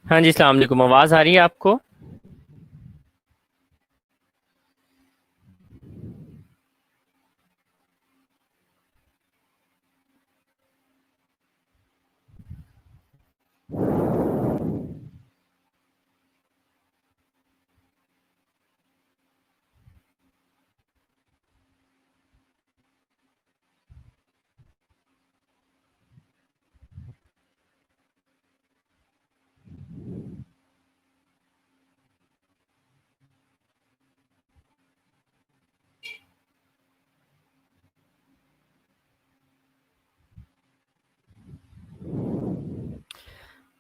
हाँ जी, अस्सलाम वालेकुम। आवाज़ आ रही है आपको?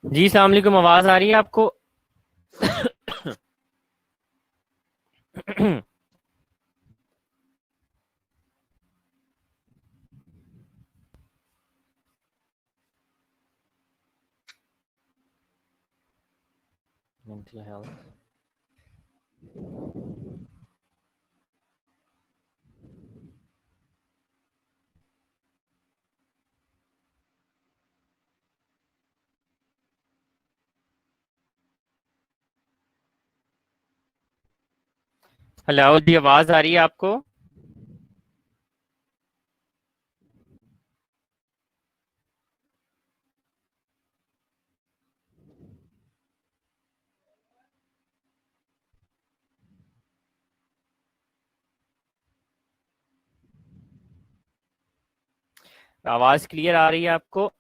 जी, अस्सलाम वालेकुम। आवाज़ आ रही है आपको? Mental health. हेलो जी, आवाज़ आ रही है आपको? आवाज़ क्लियर आ रही है आपको?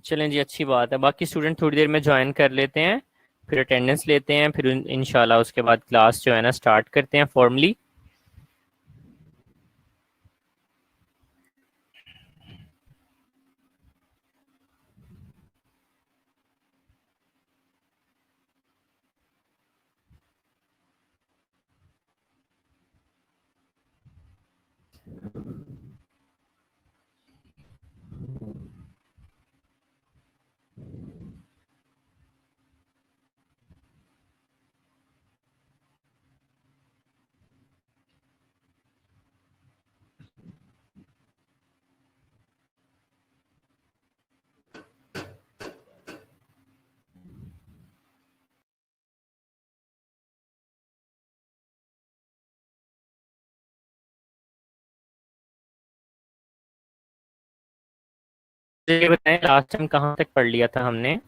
चलें जी, अच्छी बात है। बाकी स्टूडेंट थोड़ी देर में ज्वाइन कर लेते हैं, फिर अटेंडेंस लेते हैं, फिर इंशाल्लाह उसके बाद क्लास जो है ना स्टार्ट करते हैं फॉर्मली। ये बताएं, लास्ट टाइम कहाँ तक पढ़ लिया था हमने?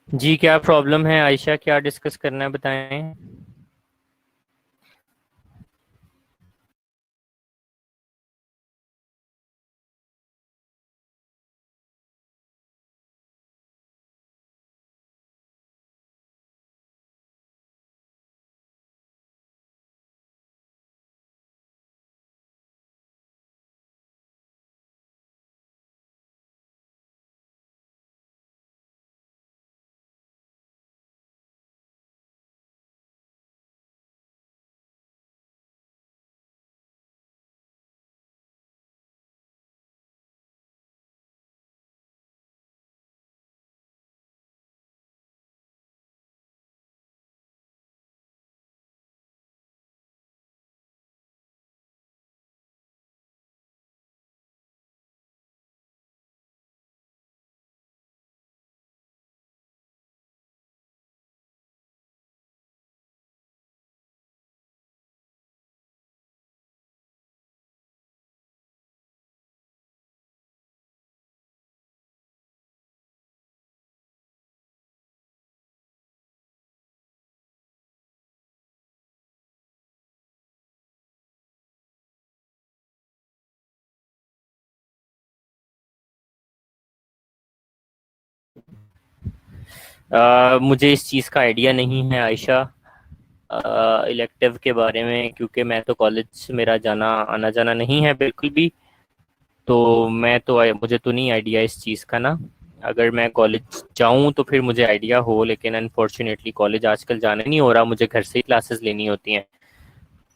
जी, क्या प्रॉब्लम है आयशा? क्या डिस्कस करना है, बताएं। मुझे इस चीज़ का आइडिया नहीं है आयशा, इलेक्टिव के बारे में, क्योंकि मैं तो कॉलेज मेरा जाना आना जाना नहीं है बिल्कुल भी। तो मैं तो मुझे तो नहीं आइडिया इस चीज़ का ना। अगर मैं कॉलेज जाऊं तो फिर मुझे आइडिया हो, लेकिन अनफॉर्चुनेटली कॉलेज आजकल जाना नहीं हो रहा, मुझे घर से ही क्लासेस लेनी होती हैं,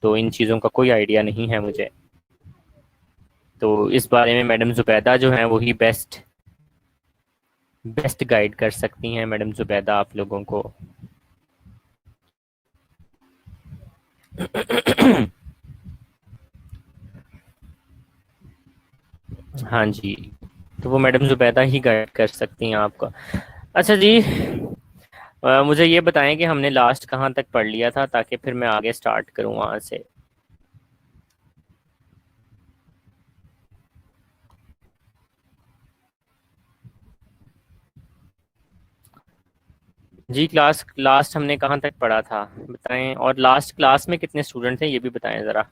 तो इन चीज़ों का कोई आइडिया नहीं है मुझे। तो इस बारे में मैडम जुबैदा जो हैं वही बेस्ट बेस्ट गाइड कर सकती हैं, मैडम जुबैदा आप लोगों को। हाँ जी, तो वो मैडम जुबैदा ही गाइड कर सकती हैं आपको। अच्छा जी, मुझे ये बताएं कि हमने लास्ट कहाँ तक पढ़ लिया था, ताकि फिर मैं आगे स्टार्ट करूँ वहाँ से। जी, क्लास लास्ट हमने कहाँ तक पढ़ा था बताएं, और लास्ट क्लास में कितने स्टूडेंट थे ये भी बताएं ज़रा।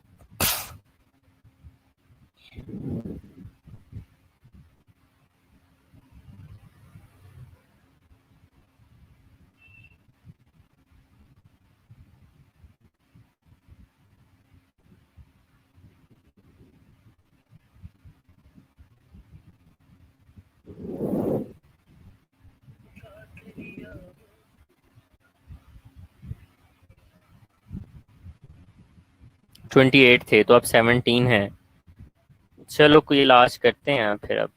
28 थे, तो अब 17 है। चलो कोई लास्ट करते हैं फिर अब।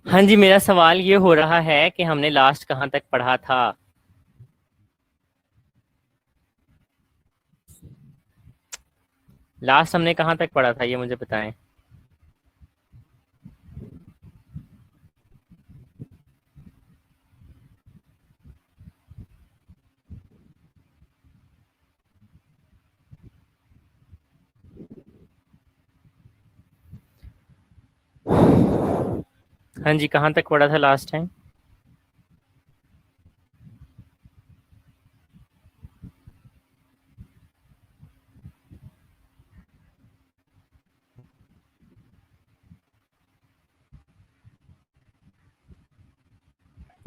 हाँ जी, मेरा सवाल ये हो रहा है कि हमने लास्ट कहाँ तक पढ़ा था। लास्ट हमने कहाँ तक पढ़ा था ये मुझे बताएं। हाँ जी, कहाँ तक पढ़ा था लास्ट टाइम।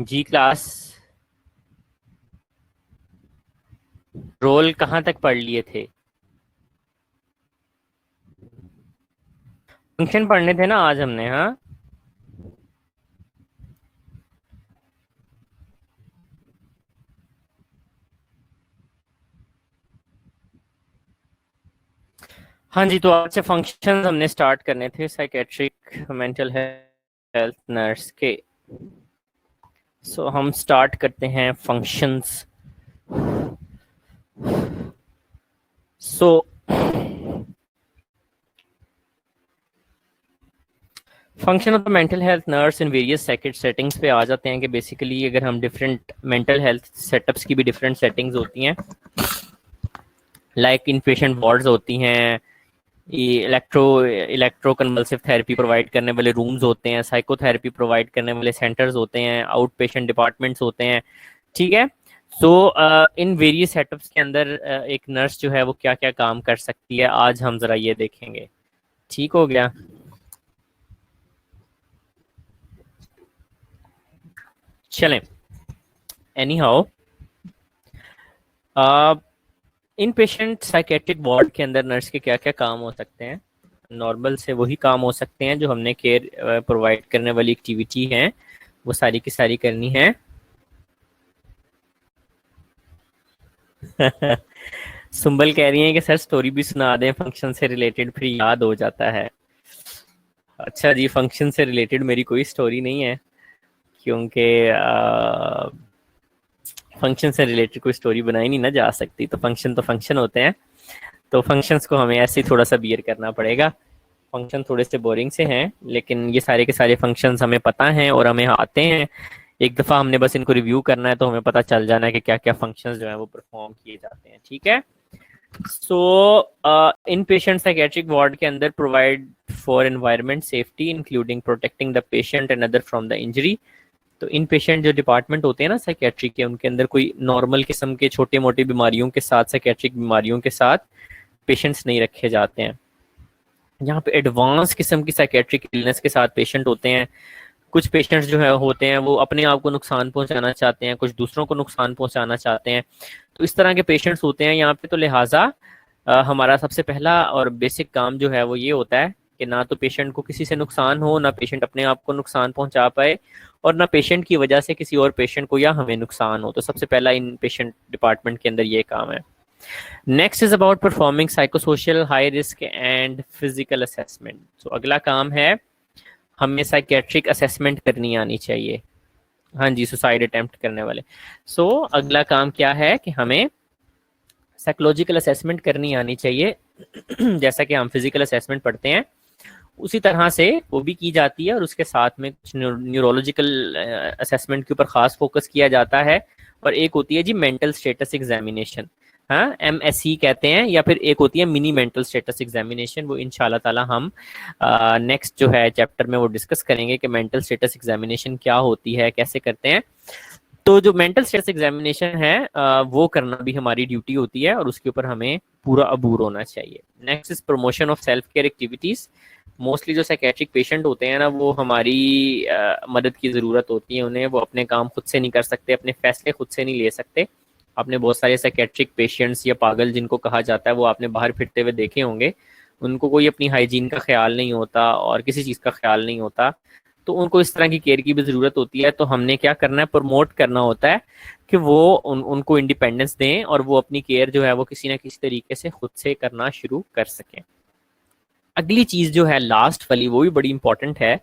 जी क्लास रोल कहाँ तक पढ़ लिए थे। फंक्शन पढ़ने थे ना आज हमने, हाँ। हाँ जी, तो आज से फंक्शंस हमने स्टार्ट करने थे साइकेट्रिक मेंटल हेल्थ नर्स के। सो हम स्टार्ट करते हैं functions. So function of the mental health nurse in various settings पे आ जाते हैं कि बेसिकली अगर हम डिफरेंट मेंटल हेल्थ सेटअप्स की भी डिफरेंट सेटिंग्स होती हैं, लाइक इन पेशेंट वार्ड्स होती हैं, इलेक्ट्रो कन्वल्सिव थेरेपी प्रोवाइड करने वाले रूम्स होते हैं, साइकोथेरेपी प्रोवाइड करने वाले सेंटर्स होते हैं, आउट पेशेंट डिपार्टमेंट्स होते हैं। ठीक है। सो इन वेरियस सेटअप्स के अंदर एक नर्स जो है वो क्या क्या काम कर सकती है, आज हम जरा ये देखेंगे। ठीक हो गया। चलें। Any how, in patient psychiatric ward के अंदर नर्स के क्या क्या काम हो सकते हैं। नॉर्मल से वही काम हो सकते हैं जो हमने केयर प्रोवाइड करने वाली एक्टिविटी है वो सारी की सारी करनी है। सुंबल कह रही हैं कि सर स्टोरी भी सुना दें फंक्शन से रिलेटेड, फिर याद हो जाता है। अच्छा जी, फंक्शन से रिलेटेड मेरी कोई स्टोरी नहीं है, क्योंकि फंक्शन से रिलेटेड कोई स्टोरी बनाई नहीं ना जा सकती, तो फंक्शन होते हैं, तो फंक्शंस को हमें ऐसे ही थोड़ा सा बियर करना पड़ेगा। फंक्शन थोड़े से बोरिंग से हैं, लेकिन ये सारे के सारे फंक्शंस हमें पता हैं और हमें आते हैं। एक दफ़ा हमने बस इनको रिव्यू करना है तो हमें पता चल जाना है कि क्या क्या फंक्शंस जो है वो परफॉर्म किए जाते हैं, ठीक है। सो इन पेशेंट साइकेट्रिक वार्ड के अंदर provide for environment safety including protecting the patient and other from the injury. तो इन पेशेंट जो डिपार्टमेंट होते हैं ना साइकेट्रिक के, उनके अंदर कोई नॉर्मल किस्म के छोटे मोटे बीमारियों के साथ, साइकेट्रिक बीमारियों के साथ पेशेंट्स नहीं रखे जाते हैं। यहाँ पे एडवांस किस्म की साइकेट्रिक इलनेस के साथ पेशेंट होते हैं। कुछ पेशेंट्स जो है होते हैं वो अपने आप को नुकसान पहुंचाना चाहते हैं, कुछ दूसरों को नुकसान पहुंचाना चाहते हैं। तो इस तरह के पेशेंट्स होते हैं यहाँ पे। तो लिहाजा हमारा सबसे पहला और बेसिक काम जो है वो ये होता है कि ना तो पेशेंट को किसी से नुकसान हो, ना पेशेंट अपने आप को नुकसान पहुंचा पाए, और ना पेशेंट की वजह से किसी और पेशेंट को या हमें नुकसान हो। तो सबसे पहला इन पेशेंट डिपार्टमेंट के अंदर ये काम है। Next is about performing psychosocial high risk and physical assessment. तो अगला काम है, हमें साइकेट्रिक असेसमेंट करनी आनी चाहिए। हाँ जी, सुसाइड अटेम्प्ट करने वाले। सो अगला काम क्या है कि हमें साइकोलॉजिकल असेसमेंट करनी आनी चाहिए। जैसा कि हम फिजिकल असेसमेंट पढ़ते हैं उसी तरह से वो भी की जाती है, और उसके साथ में कुछ न्यूरोलॉजिकल असेसमेंट के ऊपर खास फोकस किया जाता है। और एक होती है जी मेंटल स्टेटस एग्जामिनेशन, हाँ MSE कहते हैं, या फिर एक होती है मिनी मेंटल स्टेटस एग्जामिनेशन। वो इंशाल्लाह ताला हम नेक्स्ट जो है चैप्टर में वो डिस्कस करेंगे कि मेंटल स्टेटस एग्जामिनेशन क्या होती है, कैसे करते हैं। तो जो मेंटल स्टेटस एग्जामिनेशन है वो करना भी हमारी ड्यूटी होती है, और उसके ऊपर हमें पूरा अबूर होना चाहिए। Next is promotion of self care activities. Mostly जो साइकेट्रिक पेशेंट होते हैं ना, वो हमारी मदद की ज़रूरत होती है उन्हें। वो अपने काम खुद से नहीं कर सकते, अपने फैसले खुद से नहीं ले सकते। आपने बहुत सारे साइकेट्रिक पेशेंट्स या पागल जिनको कहा जाता है वो आपने बाहर फिरते हुए देखे होंगे। उनको कोई अपनी हाइजीन का ख्याल नहीं होता और किसी चीज़ का ख्याल नहीं होता। तो उनको इस तरह की केयर की भी ज़रूरत होती है। तो हमने क्या करना है, प्रमोट करना होता है कि वो उनको इंडिपेंडेंस दें और वो अपनी केयर जो है वो किसी ना किसी तरीके से खुद से करना शुरू कर सकें। अगली चीज़ जो है लास्ट वाली, वो भी बड़ी इंपॉर्टेंट है।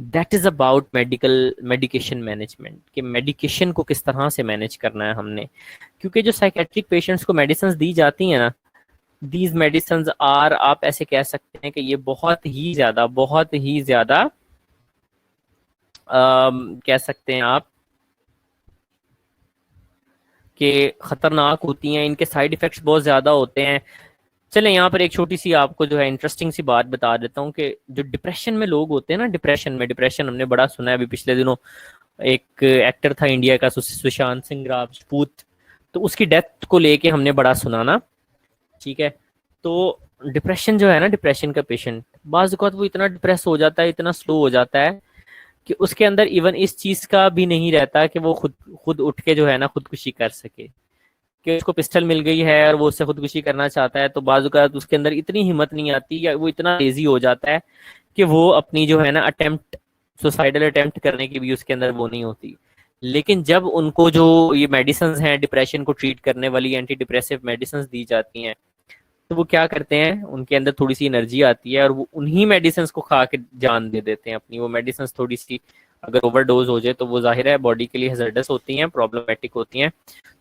That is about medication management, कि मेडिकेशन को किस तरह से मैनेज करना है हमने। क्योंकि जो साइकेट्रिक पेशेंट्स को मेडिसिन दी जाती हैं ना, दीज मेडिसिन आर, आप ऐसे कह सकते हैं कि ये बहुत ही ज़्यादा कह सकते हैं आप कि ख़तरनाक होती हैं। इनके साइड इफ़ेक्ट्स बहुत ज़्यादा होते हैं। चलें यहाँ पर एक छोटी सी आपको जो है इंटरेस्टिंग सी बात बता देता हूँ कि जो डिप्रेशन में लोग होते हैं ना, डिप्रेशन हमने बड़ा सुना है। अभी पिछले दिनों एक एक्टर था इंडिया का, सुशांत सिंह राजपूत, तो उसकी डेथ को लेके हमने बड़ा सुना ना, ठीक है। तो डिप्रेशन जो है ना, डिप्रेशन का पेशेंट बाज़ औक़ात वो इतना डिप्रेस हो जाता है, इतना स्लो हो जाता है कि उसके अंदर इवन इस चीज़ का भी नहीं रहता कि वो खुद उठ के जो है ना खुदकुशी कर सके, कि उसको पिस्टल मिल गई है और वो उससे खुदकुशी करना चाहता है। तो बाज़ औक़ात उसके अंदर इतनी हिम्मत नहीं आती, या वो इतना लेजी हो जाता है कि वो अपनी जो है ना अटेम्प्ट, सुसाइडल अटेम्प्ट करने की भी उसके अंदर वो नहीं होती। लेकिन जब उनको जो ये मेडिसिन हैं डिप्रेशन को ट्रीट करने वाली, एंटी डिप्रेसिव मेडिसिन दी जाती हैं, तो वो क्या करते हैं, उनके अंदर थोड़ी सी एनर्जी आती है और वो उन्हीं मेडिसिन को खा के जान दे देते हैं अपनी। वो मेडिसिन थोड़ी सी अगर ओवरडोज हो जाए तो वो जाहिर है बॉडी के लिए हैजर्डस होती हैं, प्रॉब्लमेटिक होती हैं,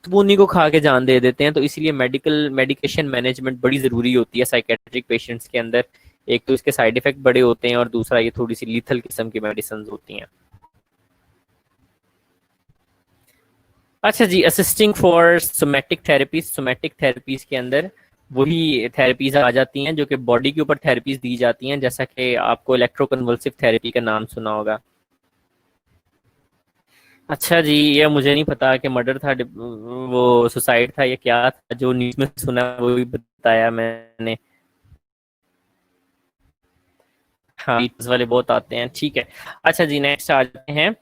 तो वो उन्हीं को खा के जान दे देते हैं। तो इसीलिए मेडिकेशन मैनेजमेंट बड़ी ज़रूरी होती है साइकेट्रिक पेशेंट्स के अंदर। एक तो इसके साइड इफेक्ट बड़े होते हैं, और दूसरा ये थोड़ी सी लीथल किस्म की मेडिसिन होती हैं। अच्छा जी, असिस्टिंग फॉर सोमैटिक थेरेपीज के अंदर वही थेरेपीज आ जाती हैं जो कि बॉडी के ऊपर थेरेपीज दी जाती हैं, जैसा कि आपको इलेक्ट्रोकन्वल्सिव थेरेपी का नाम सुना होगा। अच्छा जी, ये मुझे नहीं पता कि मर्डर था, वो सुसाइड था, ये क्या था। जो न्यूज़ में सुना वो भी बताया मैंने। हाँ, न्यूज़ वाले बहुत आते हैं, ठीक है। अच्छा जी, नेक्स्ट आ जाते हैं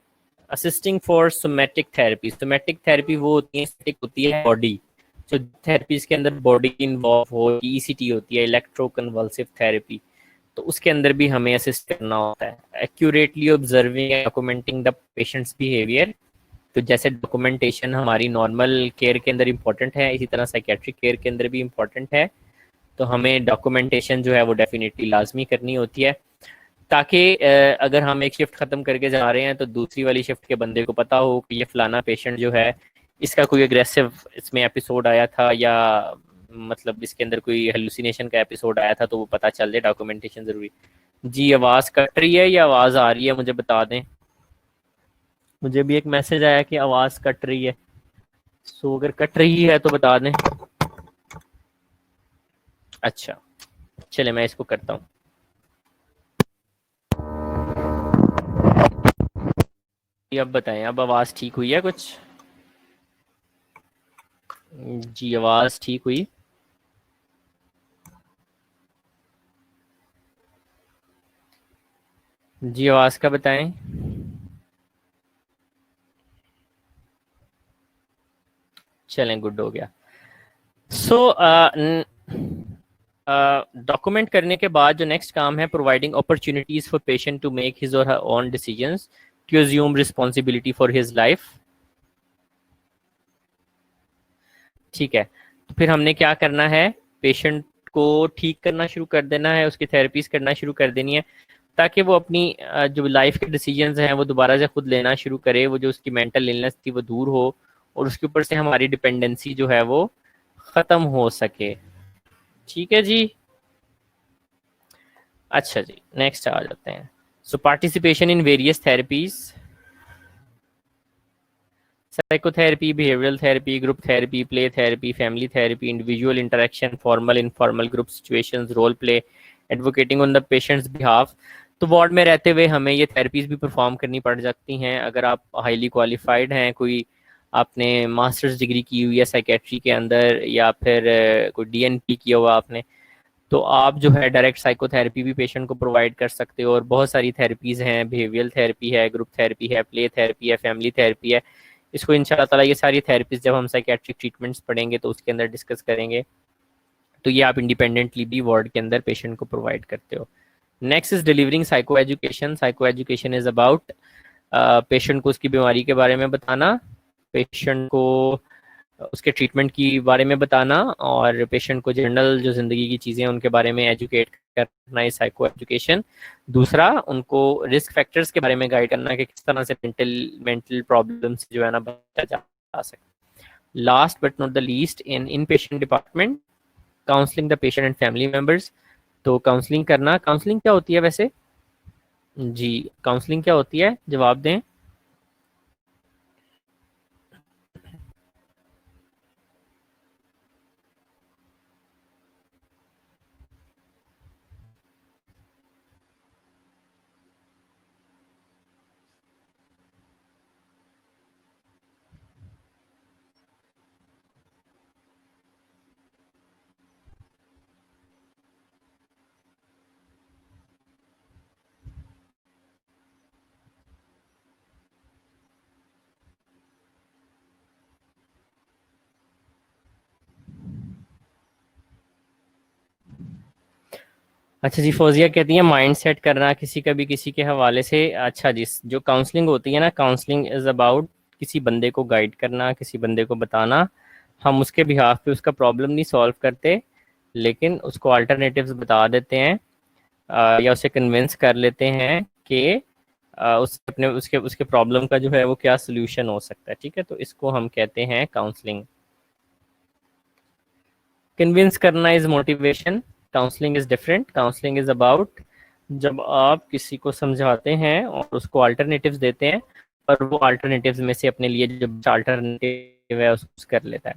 assisting for somatic therapy. Somatic therapy वो होती है, होती है बॉडी, जो थेरेपीज के अंदर बॉडी इन्वॉल्व हो। ईसीटी होती है, इलेक्ट्रोकन्वल्सिव थेरेपी, तो उसके अंदर भी हमें असिस्ट करना होता है। Accurately observing and documenting the patients behaviour. तो जैसे डॉक्यूमेंटेशन हमारी नॉर्मल केयर के अंदर इंपॉर्टेंट है, इसी तरह साइकेट्रिक केयर के अंदर भी इंपॉर्टेंट है। तो हमें डॉक्यूमेंटेशन जो है वो डेफिनेटली लाजमी करनी होती है, ताकि अगर हम एक शिफ्ट ख़त्म करके जा रहे हैं तो दूसरी वाली शिफ्ट के बंदे को पता हो कि ये फलाना पेशेंट जो है, इसका कोई एग्रेसिव इसमें एपिसोड आया था, या मतलब इसके अंदर कोई हेलुसिनेशन का एपिसोड आया था, तो वो पता चल जाए। डॉक्यूमेंटेशन ज़रूरी। जी, आवाज़ कट रही है या आवाज़ आ रही है, मुझे बता दें। मुझे भी एक मैसेज आया कि आवाज कट रही है, सो अगर कट रही है तो बता दें। अच्छा, चले मैं इसको करता हूँ। अब बताएं, अब आवाज ठीक हुई है कुछ? जी आवाज ठीक हुई? जी आवाज का बताएं। चलें, गुड हो गया। सो डॉक्यूमेंट करने के बाद जो नेक्स्ट काम है, providing opportunities for patient to make his or her own decisions to assume responsibility for his life. ठीक है, तो फिर हमने क्या करना है, पेशेंट को ठीक करना शुरू कर देना है, उसकी थेरेपीज करना शुरू कर देनी है, ताकि वो अपनी जो लाइफ के डिसीजंस हैं वो दोबारा से खुद लेना शुरू करे, वो जो उसकी मेंटल इलनेस थी वो दूर हो, और उसके ऊपर से हमारी डिपेंडेंसी जो है वो ख़त्म हो सके। ठीक है जी। अच्छा जी, नेक्स्ट आ जाते हैं। So participation in various therapies, psychotherapy, behavioural therapy, group therapy, play therapy, family therapy, individual interaction, formal informal group situations, role play, advocating on the patient's behalf. तो वार्ड में रहते हुए हमें ये थेरेपीज भी परफॉर्म करनी पड़ सकती हैं। अगर आप हाईली क्वालिफाइड हैं, कोई आपने मास्टर्स डिग्री की हुई है साइकेट्री के अंदर, या फिर कोई डीएनपी किया हुआ आपने, तो आप जो है डायरेक्ट साइकोथेरेपी भी पेशेंट को प्रोवाइड कर सकते हो। और बहुत सारी थेरेपीज हैं, बिहेवियरल थेरेपी है, ग्रुप थेरेपी है, प्ले थेरेपी है, फैमिली थेरेपी है। इसको इंशाल्लाह ताला ये सारी थेरेपीज जब हम साइकेट्रिक ट्रीटमेंट्स पढ़ेंगे तो उसके अंदर डिस्कस करेंगे। तो ये आप इंडिपेंडेंटली भी वार्ड के अंदर पेशेंट को प्रोवाइड करते हो। Next is delivering psycho education. Psycho education is about patient को उसकी बीमारी के बारे में बताना, पेशेंट को उसके ट्रीटमेंट की बारे में बताना, और पेशेंट को जनरल जो ज़िंदगी की चीज़ें हैं उनके बारे में एजुकेट करना है साइको एजुकेशन। दूसरा, उनको रिस्क फैक्टर्स के बारे में गाइड करना कि किस तरह से मेंटल प्रॉब्लम से जो है ना बचा जा सके। Last but not the least, in patient department, counselling the patient and family members. तो काउंसलिंग करना, काउंसलिंग क्या होती है वैसे? जी, काउंसलिंग क्या होती है, जवाब दें। अच्छा जी, फौजिया कहती है माइंड सेट करना किसी का भी किसी के हवाले से। अच्छा जी, जो काउंसलिंग होती है ना, काउंसलिंग इज अबाउट किसी बंदे को गाइड करना, किसी बंदे को बताना। हम उसके बिहाफ पे उसका प्रॉब्लम नहीं सॉल्व करते, लेकिन उसको अल्टरनेटिव्स बता देते हैं, या उसे कन्विंस कर लेते हैं कि उस अपने उसके उसके प्रॉब्लम का जो है वो क्या सोल्यूशन हो सकता है। ठीक है, तो इसको हम कहते हैं काउंसलिंग। कन्विंस करना is motivation, counselling is different. Counselling is about जब आप किसी को समझाते हैं और उसको अल्टरनेटिव्स देते हैं, और वो अल्टरनेटिव्स में से अपने लिए जो अल्टरनेटिव है उसको कर लेता है।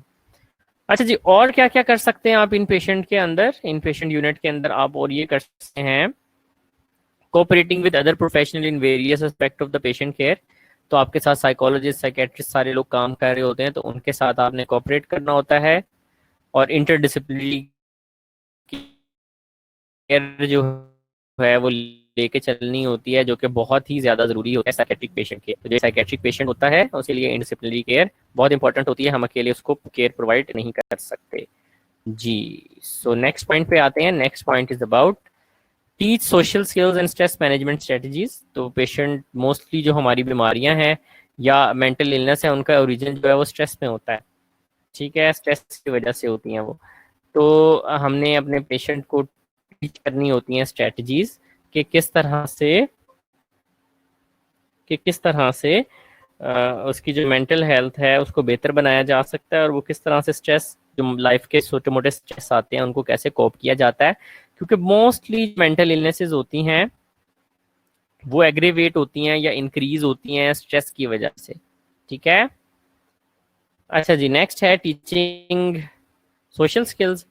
अच्छा जी, और क्या क्या कर सकते हैं आप इन पेशेंट के अंदर, इन पेशेंट यूनिट के अंदर आप और ये कर सकते हैं, cooperating with other professional in various aspect of the patient care. तो आपके साथ साइकोलॉजिस्ट, साइकेट्रिस्ट सारे लोग काम कर रहे होते हैं, तो उनके साथ आपने कोऑपरेट करना होता है। और इंटरडिसिप्लिनरी केयर जो है वो लेके चलनी होती है, जो कि बहुत ही ज्यादा जरूरी होता है साइकेट्रिक पेशेंट के। तो जो साइकेट्रिक पेशेंट होता है उसके लिए इंडिसिप्लिनरी केयर बहुत इंपॉर्टेंट होती है, हम अकेले उसको केयर प्रोवाइड नहीं कर सकते। जी, सो नेक्स्ट पॉइंट पे आते हैं। Next point is about teach social skills and stress management strategies. तो पेशेंट मोस्टली जो हमारी बीमारियां हैं या मेंटल इलनेस है, उनका ओरिजिन जो है वो स्ट्रेस में होता है। ठीक है, स्ट्रेस की वजह से होती हैं वो। तो हमने अपने पेशेंट को टीच करनी होती हैं स्ट्रेटजीज कि किस तरह से उसकी जो मेंटल हेल्थ है उसको बेहतर बनाया जा सकता है, और वो किस तरह से स्ट्रेस, जो लाइफ के छोटे मोटे स्ट्रेस आते हैं उनको कैसे कोप किया जाता है। क्योंकि मोस्टली मेंटल इलनेसेस होती हैं वो एग्रीवेट होती हैं या इंक्रीज होती हैं स्ट्रेस की वजह से। ठीक है। अच्छा जी, नेक्स्ट है teaching social skills.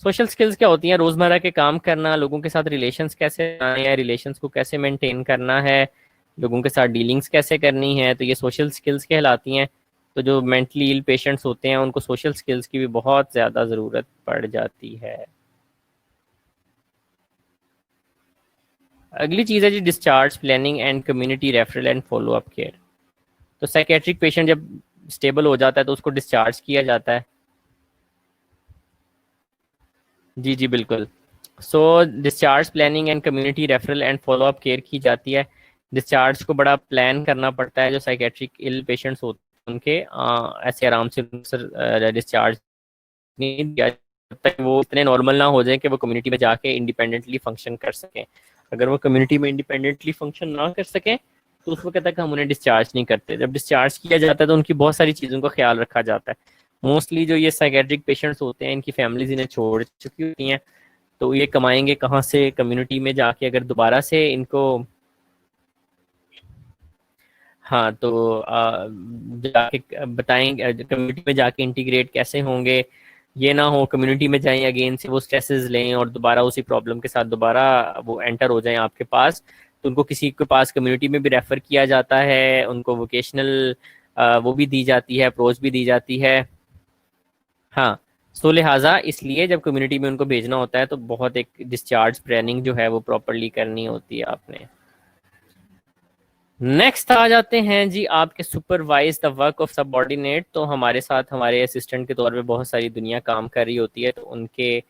Social skills क्या होती हैं? रोजमर्रा के काम करना, लोगों के साथ रिलेशंस कैसे बनाने हैं, रिलेशंस को कैसे मेंटेन करना है, लोगों के साथ डीलिंग्स कैसे करनी है, तो ये सोशल स्किल्स कहलाती हैं। तो जो मेंटली इल पेशेंट्स होते हैं उनको सोशल स्किल्स की भी बहुत ज़्यादा ज़रूरत पड़ जाती है। अगली चीज़ है जी discharge planning and community referral and follow up care. तो साइकेट्रिक पेशेंट जब स्टेबल हो जाता है तो उसको डिस्चार्ज किया जाता है। जी जी बिल्कुल। So discharge planning and community referral and follow up care की जाती है। डिस्चार्ज को बड़ा प्लान करना पड़ता है। जो साइकेट्रिक इल पेशेंट्स होते हैं उनके ऐसे आराम से डिस्चार्ज नहीं दिया जब तक वो इतने नॉर्मल ना हो जाए कि वो कम्युनिटी में जाके इंडिपेंडेंटली फंक्शन कर सकें। अगर वो कम्युनिटी में इंडिपेंडेंटली फंक्शन ना कर सकें तो उस वक्त तक हम उन्हें डिस्चार्ज नहीं करते। जब डिस्चार्ज किया जाता है तो उनकी बहुत सारी चीज़ों का ख्याल रखा जाता है। मोस्टली जो ये साइकेट्रिक पेशेंट्स होते हैं इनकी फैमिलीज इन्हें छोड़ चुकी होती हैं, तो ये कमाएंगे कहाँ से? कम्युनिटी में जाके अगर दोबारा से इनको, हाँ तो जाके बताएंगे कम्युनिटी में जाके इंटीग्रेट कैसे होंगे। ये ना हो कम्युनिटी में जाएं अगेन से वो स्ट्रेसेस लें और दोबारा उसी प्रॉब्लम के साथ दोबारा वो एंटर हो जाएं आपके पास। तो उनको किसी के पास कम्युनिटी में भी रेफर किया जाता है, उनको वोकेशनल वो भी दी जाती है, अप्रोच भी दी जाती है। हाँ, सो लिहाजा इसलिए जब कम्युनिटी में उनको भेजना होता है तो बहुत एक डिस्चार्ज प्लानिंग जो है वो प्रॉपरली करनी होती है आपने। नेक्स्ट आ जाते हैं जी आपके supervise the work of subordinate. तो हमारे साथ हमारे असिस्टेंट के तौर पे बहुत सारी दुनिया काम कर रही होती है, तो उनके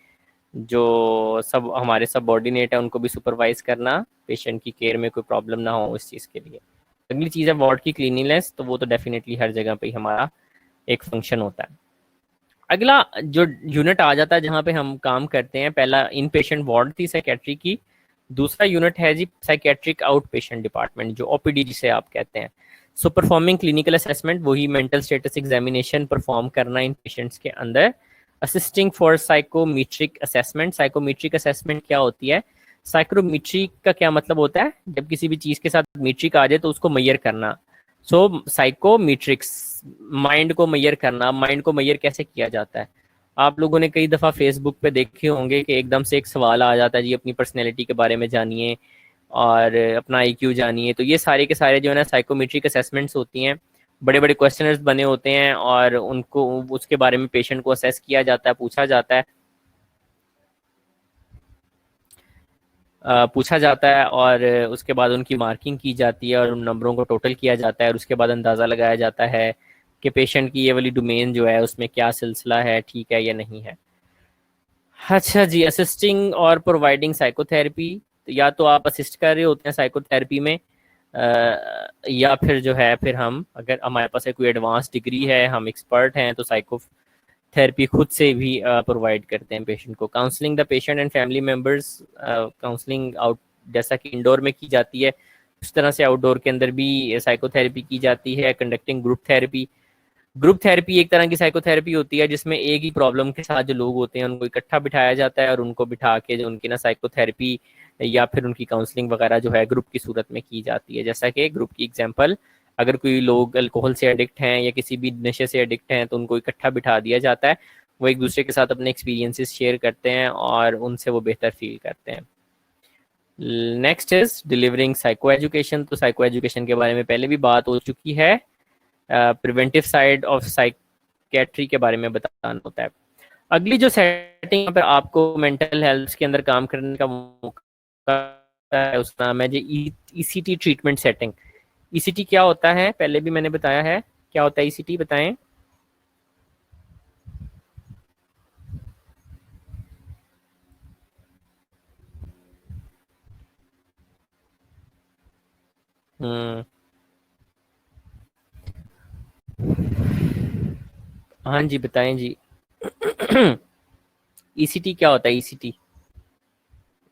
जो सब हमारे सबऑर्डिनेट है उनको भी सुपरवाइज करना, पेशेंट की केयर में कोई प्रॉब्लम ना हो इस चीज़ के लिए। अगली चीज़ है वार्ड की क्लीनिनेस। तो वो तो डेफिनेटली हर जगह पे ही हमारा एक फंक्शन होता है। अगला जो यूनिट आ जाता है जहाँ पे हम काम करते हैं, पहला इन पेशेंट वार्ड थी साइकेट्री की। दूसरा यूनिट है जी साइकेट्रिक आउट पेशेंट डिपार्टमेंट, जो ओपीडी जिसे आप कहते हैं। सो परफॉर्मिंग क्लिनिकल असेसमेंट, वही मेंटल स्टेटस एग्जामिनेशन परफॉर्म करना इन पेशेंट्स के अंदर। Assisting for psychometric assessment. Psychometric assessment क्या होती है? साइकोमेट्रिक का क्या मतलब होता है? जब किसी भी चीज़ के साथ मीट्रिक आ जाए तो उसको मैयर करना। सो साइकोमेट्रिक्स, माइंड को मैयर करना। माइंड को मैयर कैसे किया जाता है? आप लोगों ने कई दफ़ा फेसबुक पे देखे होंगे कि एकदम से एक सवाल आ जाता है जी अपनी पर्सनैलिटी के बारे में जानिए और अपना आईक्यू जानिए। तो ये सारे के सारे जो है ना साइकोमेट्रिक असेसमेंट्स होती हैं, बड़े बड़े क्वेश्चनर्स बने होते हैं और उनको उसके बारे में पेशेंट को असेस किया जाता है, पूछा जाता है और उसके बाद उनकी मार्किंग की जाती है और उन नंबरों को टोटल किया जाता है और उसके बाद अंदाज़ा लगाया जाता है कि पेशेंट की ये वाली डोमेन जो है उसमें क्या सिलसिला है, ठीक है या नहीं है। अच्छा जी, असिस्टिंग और प्रोवाइडिंग साइकोथेरेपी। तो या तो आप असिस्ट कर रहे होते हैं साइकोथेरेपी में या फिर जो है फिर हम, अगर हमारे पास कोई एडवांस डिग्री है, हम एक्सपर्ट हैं, तो साइको थेरेपी खुद से भी प्रोवाइड करते हैं पेशेंट को। Counselling the patient and family members. Counselling out जैसा कि इंडोर में की जाती है उस तरह से आउटडोर के अंदर भी साइकोथेरेपी की जाती है। Conducting group therapy. Group therapy एक तरह की साइकोथेरेपी होती है जिसमें एक ही प्रॉब्लम के साथ जो लोग होते हैं उनको इकट्ठा बिठाया जाता है और उनको बिठा के जो उनकी ना साइकोथेरेपी या फिर उनकी काउंसलिंग वगैरह जो है ग्रुप की सूरत में की जाती है। जैसा कि ग्रुप की एग्जांपल, अगर कोई लोग अल्कोहल से एडिक्ट हैं या किसी भी नशे से एडिक्ट हैं तो उनको इकट्ठा बिठा दिया जाता है, वो एक दूसरे के साथ अपने एक्सपीरियंसेस शेयर करते हैं और उनसे वो बेहतर फील करते हैं। Next is delivering psycho education. तो साइको एजुकेशन के बारे में पहले भी बात हो चुकी है। प्रिवेंटिव साइड ऑफ साइकेट्री के बारे में बताना होता है। अगली जो सेटिंग पर आपको मेंटल हेल्थ के अंदर काम करने का मौका है उसका नाम है जी ईसीटी ट्रीटमेंट सेटिंग। ईसीटी क्या होता है? पहले भी मैंने बताया है। क्या होता है ईसीटी, बताएं। हम्म, हाँ जी बताएं जी। ईसीटी क्या होता है? ईसीटी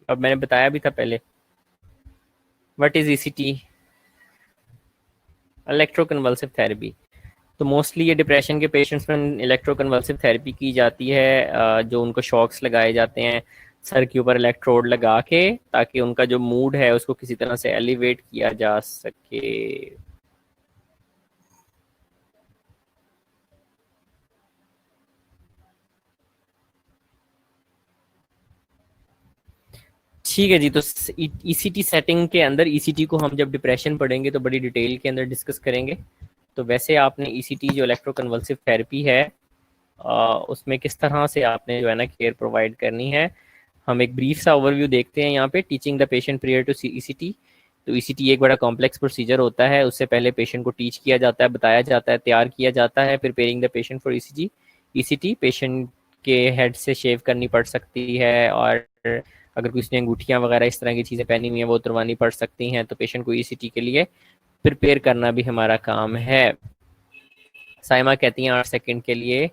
अब मैंने बताया भी था पहले। What is ECT? Electroconvulsive therapy. तो मोस्टली ये डिप्रेशन के पेशेंट्स में इलेक्ट्रोकन्वल्सिव थेरेपी की जाती है, जो उनको शॉक्स लगाए जाते हैं सर के ऊपर इलेक्ट्रोड लगा के, ताकि उनका जो मूड है उसको किसी तरह से एलिवेट किया जा सके। ठीक है जी। तो ईसीटी सेटिंग के अंदर, ईसीटी को हम जब डिप्रेशन पढ़ेंगे तो बड़ी डिटेल के अंदर डिस्कस करेंगे। तो वैसे आपने ईसीटी जो इलेक्ट्रोकन्वल्सिव थेरेपी है, उसमें किस तरह से आपने जो है ना केयर प्रोवाइड करनी है, हम एक ब्रीफ सा ओवरव्यू देखते हैं यहाँ पे। Teaching the patient prior to ECT. तो ईसीटी एक बड़ा कॉम्प्लेक्स प्रोसीजर होता है। उससे पहले पेशेंट को टीच किया जाता है, बताया जाता है, तैयार किया जाता है। Preparing the patient for ECG. ECT patient के हेड से शेव करनी पड़ सकती है, और अगर किसी ने अंगूठियाँ वगैरह इस तरह की चीज़ें पहनी हुई हैं वो उतरवानी पड़ सकती हैं। तो पेशेंट को ईसीटी के लिए प्रिपेयर करना भी हमारा काम है। साइमा कहती हैं 8 सेकंड के लिए,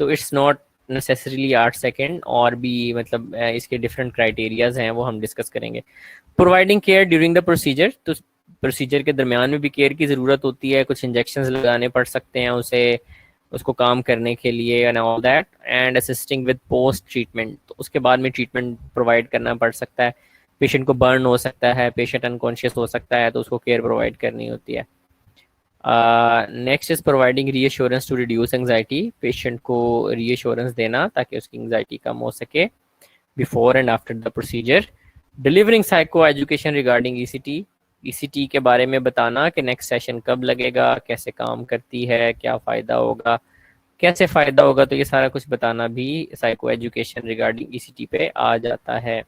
तो इट्स नॉट नेसेसरीली 8 सेकंड, और भी मतलब इसके डिफरेंट क्राइटेरियाज हैं, वो हम डिस्कस करेंगे। Providing care during the procedure. तो प्रोसीजर के दरमियान में भी केयर की ज़रूरत होती है, कुछ इंजेक्शन लगाने पड़ सकते हैं उसे, उसको काम करने के लिए, and all that. And assisting with post treatment. तो उसके बाद में ट्रीटमेंट प्रोवाइड करना पड़ सकता है। पेशेंट को बर्न हो सकता है, पेशेंट अनकॉन्शियस हो सकता है, तो उसको केयर प्रोवाइड करनी होती है। Next is providing reassurance to reduce anxiety. Patient को रीअश्योरेंस देना ताकि उसकी एंग्जाइटी कम हो सके before and after the procedure. Delivering psycho education regarding ECT. ECT के बारे में बताना कि नेक्स्ट सेशन कब लगेगा, कैसे काम करती है, क्या फ़ायदा होगा, कैसे फ़ायदा होगा, तो ये सारा कुछ बताना भी साइको एजुकेशन रिगार्डिंग ईसीटी पे आ जाता है।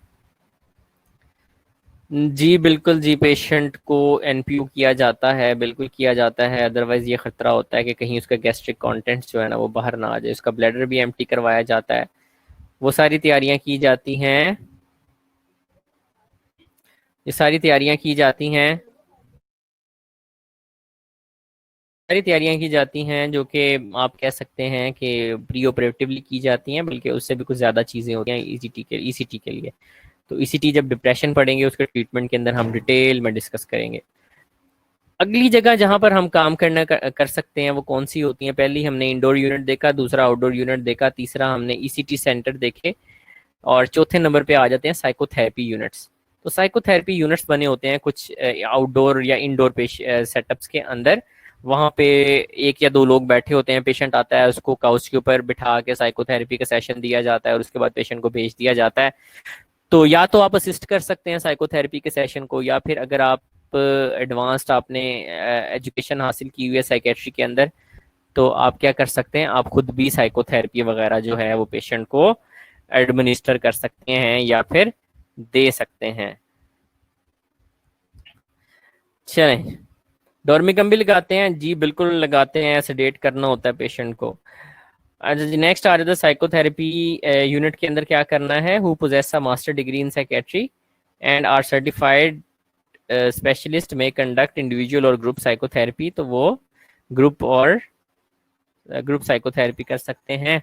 जी बिल्कुल जी, पेशेंट को एनपीयू किया जाता है, बिल्कुल किया जाता है। अदरवाइज ये खतरा होता है कि कहीं उसका गैस्ट्रिक कंटेंट्स जो है ना वो बाहर ना आ जाए। उसका ब्लैडर भी एम्प्टी करवाया जाता है। वो सारी तैयारियां की जाती हैं, ये सारी तैयारियां की जाती हैं, सारी तैयारियां की जाती हैं जो कि आप कह सकते हैं कि प्री ऑपरेटिवली की जाती हैं, बल्कि उससे भी कुछ ज़्यादा चीज़ें होती हैं ईसीटी के लिए। तो ईसीटी जब डिप्रेशन पढ़ेंगे उसके ट्रीटमेंट के अंदर हम डिटेल में डिस्कस करेंगे। अगली जगह जहां पर हम काम कर सकते हैं वो कौन सी होती है? पहली हमने इंडोर यूनिट देखा, दूसरा आउटडोर यूनिट देखा, तीसरा हमने ईसीटी सेंटर देखे, और चौथे नंबर पे आ जाते हैं साइकोथेरेपी यूनिट्स। तो साइकोथेरेपी यूनिट्स बने होते हैं कुछ आउटडोर या इंडोर सेटअप्स के अंदर। वहाँ पे एक या दो लोग बैठे होते हैं, पेशेंट आता है, उसको काउच के ऊपर बिठा के साइकोथेरेपी का सेशन दिया जाता है, और उसके बाद पेशेंट को भेज दिया जाता है। तो या तो आप असिस्ट कर सकते हैं साइकोथेरेपी के सेशन को, या फिर अगर आप एडवांस्ड आपने एजुकेशन हासिल की हुई है साइकेट्री के अंदर, तो आप क्या कर सकते हैं, आप खुद भी साइकोथेरेपी वगैरह जो है वो पेशेंट को एडमिनिस्टर कर सकते हैं या फिर दे सकते हैं। चलें, डोर्मिकम भी लगाते हैं जी, बिल्कुल लगाते हैं, सेडेट करना होता है पेशेंट को। अच्छा जी, नेक्स्ट आ जाता है साइकोथेरेपी यूनिट के अंदर क्या करना है। Who possess a master degree in psychiatry and are certified specialist में कंडक्ट इंडिविजुअल और ग्रुप साइकोथेरेपी। तो वो ग्रुप और ग्रुप साइकोथेरेपी कर सकते हैं।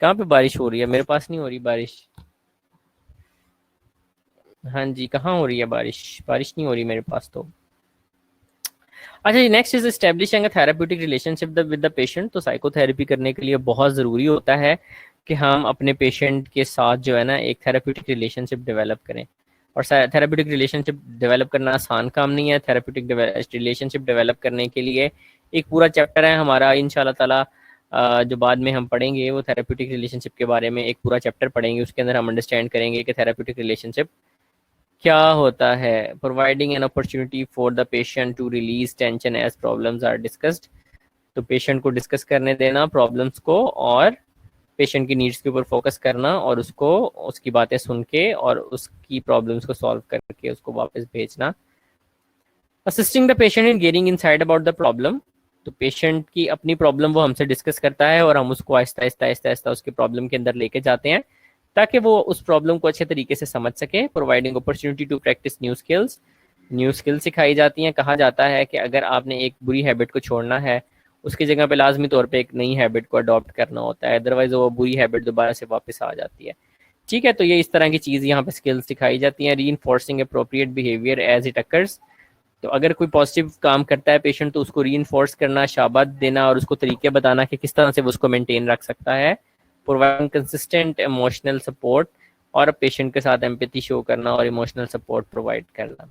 कहाँ पे बारिश हो रही है? मेरे पास नहीं हो रही बारिश। हाँ जी, कहाँ हो रही है बारिश? बारिश नहीं हो रही मेरे पास तो। अच्छा जी, next is establishing a therapeutic relationship with the patient. तो साइकोथेरेपी करने के लिए बहुत ज़रूरी होता है कि हम अपने पेशेंट के साथ जो है ना एक थेराप्यूटिक रिलेशनशिप डेवलप करें। और थेराप्यूटिक रिलेशनशिप डेवलप करना आसान काम नहीं है। थेराप्यूटिक रिलेशनशिप डेवलप करने के लिए एक पूरा चैप्टर है हमारा, इंशाल्लाह ताला जो बाद में हम पढ़ेंगे वो थेराप्यूटिक रिलेशनशिप के बारे में एक पूरा चैप्टर पढ़ेंगे। उसके अंदर हम अंडरस्टैंड करेंगे कि थेराप्यूटिक रिलेशनशिप क्या होता है। Providing an opportunity for the patient to release tension as problems are discussed. तो पेशेंट को डिस्कस करने देना प्रॉब्लम्स को, और पेशेंट की नीड्स के ऊपर फोकस करना, और उसको उसकी बातें सुन के और उसकी प्रॉब्लम्स को सॉल्व करके उसको वापस भेजना। Assisting the patient in getting inside about the problem. तो पेशेंट की अपनी प्रॉब्लम वो हमसे डिस्कस करता है, और हम उसको आहिस्ता आहिस्ता आहिस्ता आहिस्ता उसके प्रॉब्लम के अंदर लेके जाते हैं ताकि वो उस प्रॉब्लम को अच्छे तरीके से समझ सके। Providing opportunity to practice new skills. New skills सिखाई जाती हैं। कहा जाता है कि अगर आपने एक बुरी हैबिट को छोड़ना है, उसकी जगह पे लाजमी तौर पे एक नई हैबिट को अडॉप्ट करना होता है, अदरवाइज वो बुरी हैबिट दोबारा से वापस आ जाती है। ठीक है, तो ये इस तरह की चीज़ यहाँ पे स्किल्स सिखाई जाती हैं। Reinforcing appropriate behaviour as it occurs. तो अगर कोई पॉजिटिव काम करता है पेशेंट, तो उसको री इन्फोर्स करना, शाबाश देना, और उसको तरीके बताना कि किस तरह से वो उसको मेंटेन रख सकता है। Providing consistent emotional support. और अब पेशेंट के साथ एम्पैथी शो करना और इमोशनल सपोर्ट प्रोवाइड करना।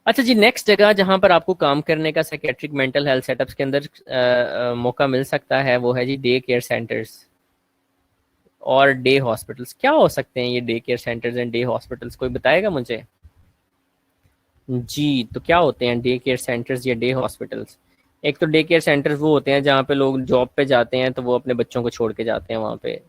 अच्छा जी, नेक्स्ट जगह जहां पर आपको काम करने का साइकेट्रिक मेंटल हेल्थ सेटअप्स के अंदर मौका मिल सकता है वो है जी डे केयर सेंटर्स और डे हॉस्पिटल्स। क्या हो सकते हैं ये day care centres and day hospitals, कोई बताएगा मुझे? जी, तो क्या होते हैं डे केयर सेंटर्स या डे हॉस्पिटल्स? एक तो डे केयर सेंटर्स वो होते हैं जहाँ पे लोग जॉब पे जाते हैं तो वो अपने बच्चों को छोड़ के जाते हैं वहाँ पे।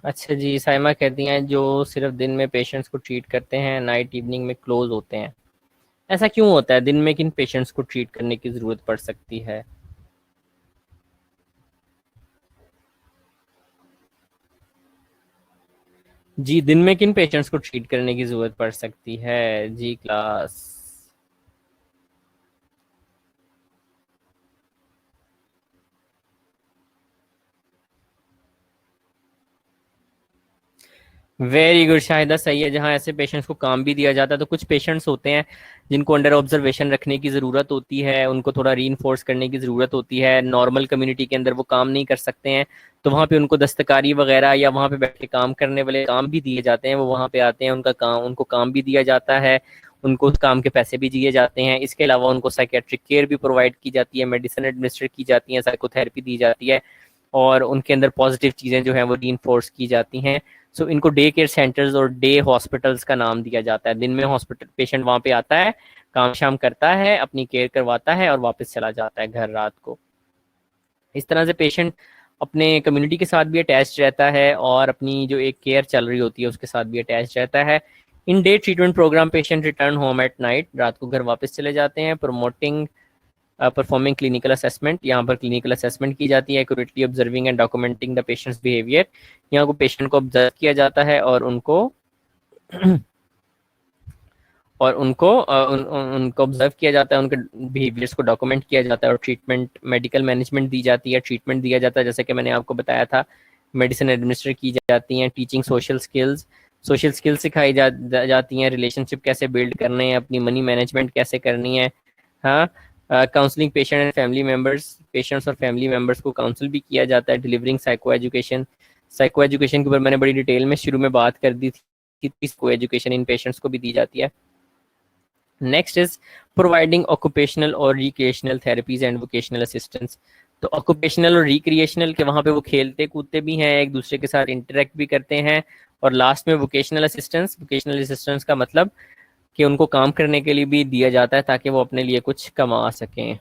अच्छा जी, साइमा कहती हैं जो सिर्फ दिन में पेशेंट्स को ट्रीट करते हैं नाइट इवनिंग में क्लोज होते हैं। ऐसा क्यों होता है? दिन में किन पेशेंट्स को ट्रीट करने की जरूरत पड़ सकती है? जी, दिन में किन पेशेंट्स को ट्रीट करने की जरूरत पड़ सकती है जी क्लास? वेरी गुड शाहिदा, सही है। जहाँ ऐसे पेशेंट्स को काम भी दिया जाता है तो कुछ पेशेंट्स होते हैं जिनको अंडर ऑब्जर्वेशन रखने की ज़रूरत होती है, उनको थोड़ा री इन्फोर्स करने की ज़रूरत होती है, नॉर्मल कम्युनिटी के अंदर वो काम नहीं कर सकते हैं, तो वहाँ पे उनको दस्तकारी वगैरह या वहाँ पे बैठ के काम करने वाले काम भी दिए जाते हैं, वो वहाँ पे आते हैं, उनका काम, उनको काम भी दिया जाता है, उनको उस काम के पैसे भी दिए जाते हैं। इसके अलावा उनको साइकेट्रिक केयर भी प्रोवाइड की जाती है, मेडिसिन एडमिनिस्टर की जाती है, साइकोथेरेपी दी जाती है और उनके अंदर पॉजिटिव चीज़ें जो हैं वो री इन्फोर्स की जाती हैं। सो इनको डे केयर सेंटर्स और डे हॉस्पिटल्स का नाम दिया जाता है। दिन में हॉस्पिटल पेशेंट वहाँ पे आता है, काम शाम करता है, अपनी केयर करवाता है और वापस चला जाता है घर रात को। इस तरह से पेशेंट अपने कम्युनिटी के साथ भी अटैच रहता है और अपनी जो एक केयर चल रही होती है उसके साथ भी अटैच रहता है। In day treatment programme patient return home at night, रात को घर वापस चले जाते हैं। प्रमोटिंग परफॉर्मिंग क्लिनिकल असेसमेंट, यहाँ पर क्लिनिकल असेसमेंट की जाती है, accurately observing and documenting the patients behaviour. यहाँ को पेशेंट को ऑब्जर्व किया जाता है और उनको उनको ऑब्जर्व किया जाता है, उनके बिहेवियर्स को डॉक्यूमेंट किया जाता है और ट्रीटमेंट मेडिकल मैनेजमेंट दी जाती है, ट्रीटमेंट दिया जाता है जैसे कि मैंने आपको बताया था। मेडिसिन एडमिनिस्टर की जाती हैं। टीचिंग सोशल स्किल्स सिखाई जाती हैं, रिलेशनशिप कैसे बिल्ड करने हैं, अपनी मनी मैनेजमेंट कैसे करनी है। हाँ, counselling patient and family members, patients और फैमिली मेंबर्स को काउंसिल भी किया जाता है। डिलीवरिंग साइको एजुकेशन के ऊपर मैंने बड़ी डिटेल में शुरू में बात कर दी थी, साइको एजुकेशन इन पेशेंट्स को भी दी जाती है। नेक्स्ट इज प्रोवाइडिंग ऑक्यूपेशनल और recreational therapies and vocational assistance. तो ऑक्यूपेशनल और रिक्रिएशनल के वहाँ पे वो खेलते कूदते भी हैं, एक दूसरे के साथ इंटरेक्ट भी करते हैं। और लास्ट में वोकेशनल असिस्टेंस का मतलब कि उनको काम करने के लिए भी दिया जाता है ताकि वो अपने लिए कुछ कमा सकें।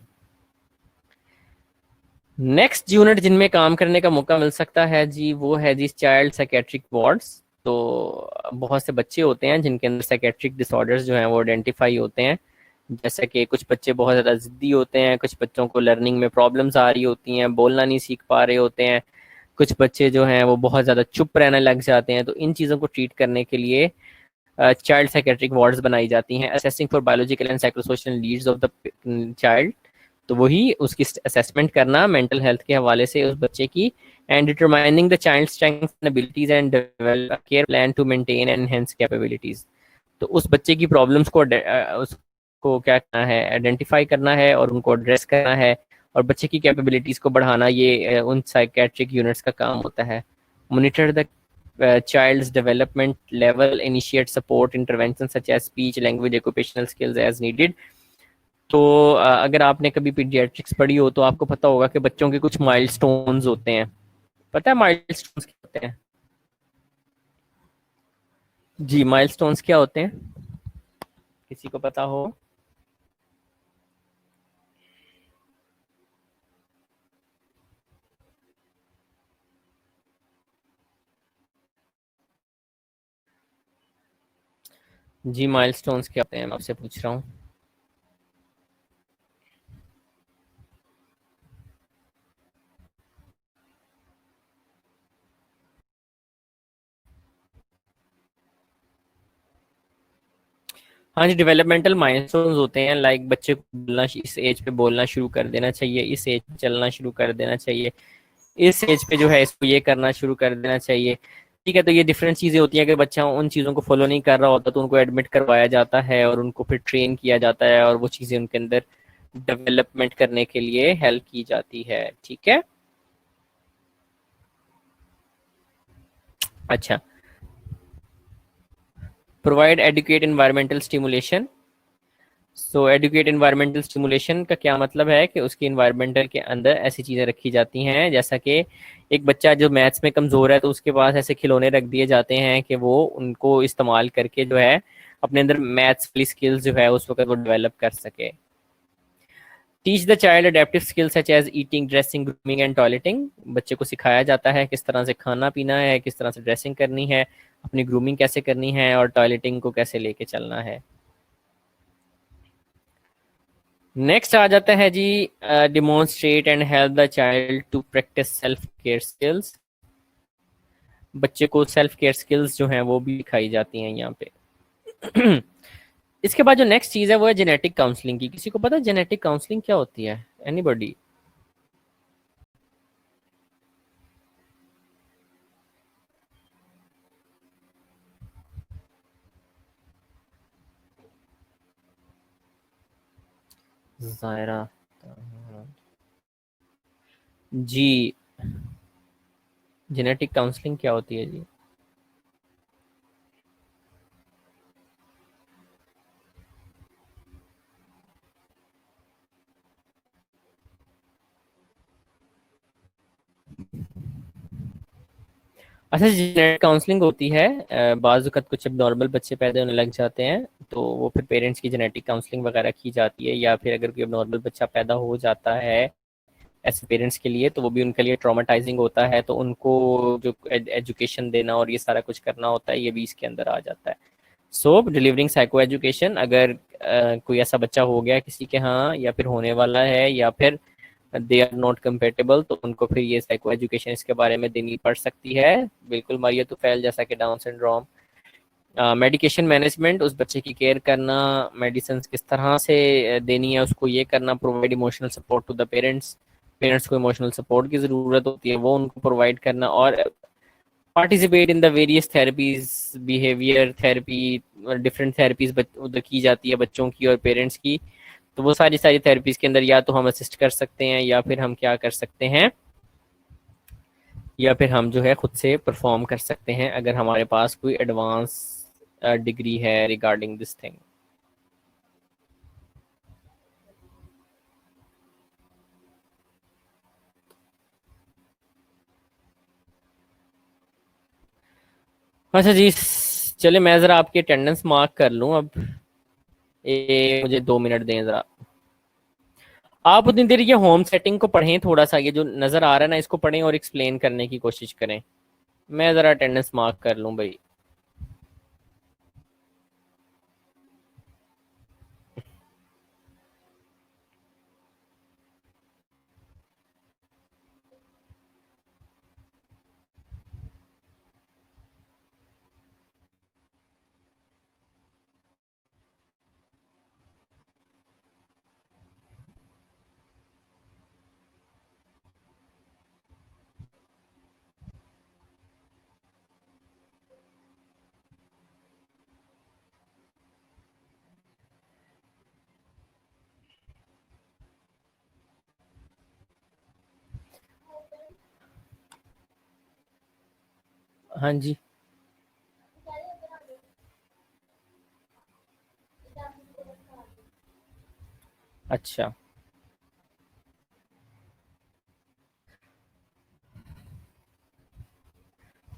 नेक्स्ट यूनिट जिनमें काम करने का मौका मिल सकता है जी वो है जी चाइल्ड साइकेट्रिक वार्ड्स। तो बहुत से बच्चे होते हैं जिनके अंदर साइकेट्रिक डिसऑर्डर्स जो हैं वो आइडेंटिफाई होते हैं। जैसे कि कुछ बच्चे बहुत ज़्यादा ज़िद्दी होते हैं, कुछ बच्चों को लर्निंग में प्रॉब्लम्स आ रही होती हैं, बोलना नहीं सीख पा रहे होते हैं, कुछ बच्चे जो हैं वो बहुत ज़्यादा चुप रहने लग जाते हैं। तो इन चीज़ों को ट्रीट करने के लिए चाइल्ड साइकेट्रिक वार्ड्स बनाई जाती हैं। Assessing for biological and psychosocial needs of the child, तो वही उसकी असेसमेंट करना मेंटल हेल्थ के हवाले से उस बच्चे की। And determining the child strengths and abilities and develop care plan to maintain and enhance capabilities. तो उस बच्चे की प्रॉब्लम्स को उसको क्या करना है, आइडेंटिफाई करना है और उनको एड्रेस करना है और बच्चे की कैपेबिलिटीज को बढ़ाना, ये उन साइकेट्रिक यूनिट्स का काम होता है। Monitor the child's development level, initiate support interventions such as speech, language, occupational skills as needed। तो अगर आपने कभी पीडियाट्रिक्स पढ़ी हो तो आपको पता होगा कि बच्चों के कुछ माइलस्टोन्स होते हैं। पता है माइलस्टोन्स क्या होते हैं? जी, माइलस्टोन्स क्या होते हैं, किसी को पता हो? जी माइलस्टोन्स क्या होते हैं, मैं आपसे पूछ रहा हूँ। हाँ जी, डेवलपमेंटल माइलस्टोन्स होते हैं, लाइक बच्चे को बोलना, इस एज पे बोलना शुरू कर देना चाहिए, इस एज पे चलना शुरू कर देना चाहिए, इस एज पे जो है इसको ये करना शुरू कर देना चाहिए। ठीक है, तो ये डिफरेंट चीजें होती हैं। अगर बच्चा उन चीजों को फॉलो नहीं कर रहा होता तो उनको एडमिट करवाया जाता है और उनको फिर ट्रेन किया जाता है और वो चीजें उनके अंदर डेवलपमेंट करने के लिए हेल्प की जाती है। ठीक है। अच्छा, प्रोवाइड एडुकेट एनवायरमेंटल स्टिमुलेशन। सो एडुकेट एनवायरमेंटल स्टिमुलेशन का क्या मतलब है कि उसकी एनवायरमेंटल के अंदर ऐसी चीज़ें रखी जाती हैं, जैसा कि एक बच्चा जो मैथ्स में कमज़ोर है तो उसके पास ऐसे खिलौने रख दिए जाते हैं कि वो उनको इस्तेमाल करके जो है अपने अंदर मैथ्स वाली स्किल्स जो है उस वक्त वो डेवलप कर सके। Teach the child adaptive skills such as eating, dressing, grooming and toileting. बच्चे को सिखाया जाता है किस तरह से खाना पीना है, किस तरह से ड्रेसिंग करनी है, अपनी ग्रूमिंग कैसे करनी है और टॉयलेटिंग को कैसे लेके चलना है। नेक्स्ट आ जाता है जी, demonstrate and help the child to practise self care skills. बच्चे को सेल्फ केयर स्किल्स जो हैं वो भी दिखाई जाती हैं यहाँ पे। इसके बाद जो नेक्स्ट चीज है वो है जेनेटिक काउंसलिंग की। किसी को पता है जेनेटिक काउंसलिंग क्या होती है? एनीबॉडी? जायरा? जी, जेनेटिक काउंसलिंग क्या होती है जी? अच्छा, जेनेटिक काउंसलिंग होती है, बाज़ वक़्त कुछ अब नॉर्मल बच्चे पैदा होने लग जाते हैं तो वो फिर पेरेंट्स की जेनेटिक काउंसलिंग वगैरह की जाती है, या फिर अगर कोई नॉर्मल बच्चा पैदा हो जाता है ऐसे पेरेंट्स के लिए तो वो भी उनके लिए ट्रॉमेटाइजिंग होता है, तो उनको जो एजुकेशन देना और ये सारा कुछ करना होता है ये भी इसके अंदर आ जाता है। सो डिलीवरिंग साइको एजुकेशन, अगर कोई ऐसा बच्चा हो गया किसी के यहाँ या फिर होने वाला है या फिर दे आर नॉट कंपेटेबल तो उनको फिर ये साइको एजुकेशन इसके बारे में देनी पड़ सकती है। बिल्कुल मारिया तुफैल जैसा कि डाउन सिंड्रोम। मेडिकेशन मैनेजमेंट, उस बच्चे की केयर करना, मेडिसिन किस तरह से देनी है उसको ये करना, provide emotional support to the parents. Parents को इमोशनल सपोर्ट की ज़रूरत होती है वो उनको प्रोवाइड करना, और participate in the various therapies, behaviour therapy, different therapies उधर की जाती है बच्चों की और पेरेंट्स की। तो वो सारी सारी थेरेपीज के अंदर या तो हम असिस्ट कर सकते हैं या फिर हम क्या कर सकते हैं, या फिर हम जो है खुद से परफॉर्म कर सकते हैं अगर हमारे पास कोई एडवांस डिग्री है रिगार्डिंग दिस थिंग। अच्छा जी, चले मैं ज़रा आपकी अटेंडेंस मार्क कर लूँ अब। मुझे 2 मिनट दें ज़रा। आप उतनी देर ये होम सेटिंग को पढ़ें, थोड़ा सा ये जो नज़र आ रहा है ना इसको पढ़ें और एक्सप्लेन करने की कोशिश करें। मैं ज़रा अटेंडेंस मार्क कर लूँ भाई। हाँ जी। अच्छा,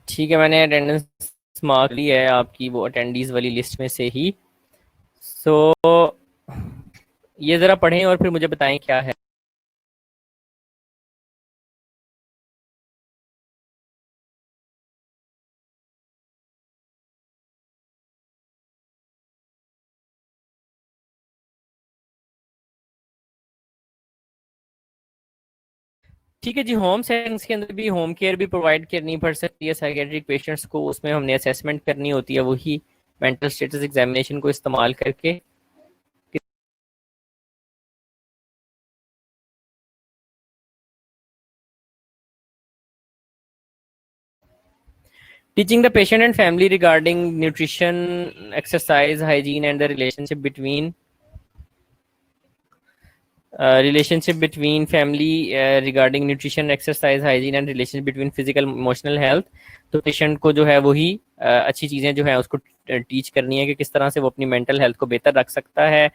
ठीक है, मैंने अटेंडेंस मार्क ली है आपकी वो अटेंडीज वाली लिस्ट में से ही। सो ये ज़रा पढ़ें और फिर मुझे बताएं क्या है। ठीक है जी। होम सेटिंग्स के अंदर भी होम केयर भी प्रोवाइड करनी पड़ सकती है साइकेट्रिक पेशेंट्स को, उसमें हमने असेसमेंट करनी होती है वही मेंटल स्टेटस एग्जामिनेशन को इस्तेमाल करके। Teaching the patient and family regarding nutrition, exercise, hygiene, and the relationship between family regarding nutrition, exercise, hygiene, and relationship between physical, emotional health। तो पेशेंट को जो है वही अच्छी चीज़ें जो है उसको टीच करनी है कि किस तरह से वो अपनी मेंटल हेल्थ को बेहतर रख सकता है।